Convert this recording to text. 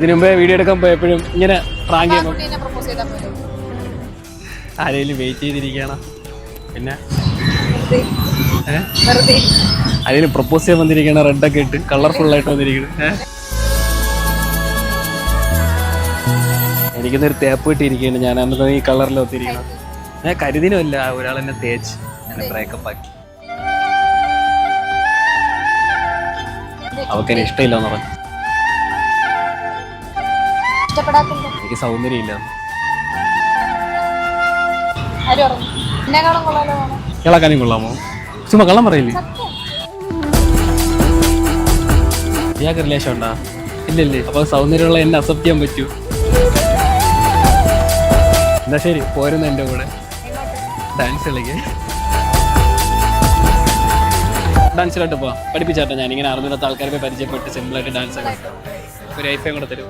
ഇതിനു മുമ്പേ വീഡിയോ എടുക്കാൻ പോയപ്പോഴും ഇങ്ങനെ പ്രാങ്ക് ചെയ്യുമ്പോൾ ആരെങ്കിലും വെയിറ്റ് ചെയ്തിരിക്കണം. പിന്നെ ആരെങ്കിലും പ്രപ്പോസ് ചെയ്യാൻ വന്നിരിക്കണം, റെഡൊക്കെ ഇട്ട് കളർഫുൾ ആയിട്ട് വന്നിരിക്കണം. എനിക്കിന്നൊരു തേപ്പ് കിട്ടിയിരിക്കുകയാണ്. ഞാൻ അന്ന് ഈ കളറിൽ ഒത്തിരിക്കണം. ഞാൻ കരുതിനുമല്ല, ഒരാൾ എന്നെ തേച്ച് എന്നെ ബ്രേക്കപ്പ് ആക്കി. അവൾക്ക് എന്നെ ഇഷ്ടമില്ലെന്ന് പറഞ്ഞു. എനിക്ക് സൗന്ദര്യം ഇല്ല. ഇളക്കാനും കൊള്ളാമോ? ചുമ്മാ കള്ളം പറയില്ലേ? ഇയാൾക്ക് റിലേഷൻ ഉണ്ടാ? ഇല്ലല്ലേ? അപ്പൊ സൗന്ദര്യമുള്ള എന്നെ അക്സെപ്റ്റ് ചെയ്യാൻ പറ്റൂ? എന്നാ ശരി, പോരുന്ന എൻ്റെ കൂടെ ഡാൻസ് കളിക്കേ. ഡാൻസിലോട്ട് പോവാം. പഠിപ്പിച്ചാട്ടെ. ഞാനിങ്ങനെ അറിഞ്ഞിടത്ത ആൾക്കാരെ പരിചയപ്പെട്ട് സിമ്പിളായിട്ട് ഡാൻസ് കളിക്കാം. ഒരു ഐഫൈ കൂടെ തരും.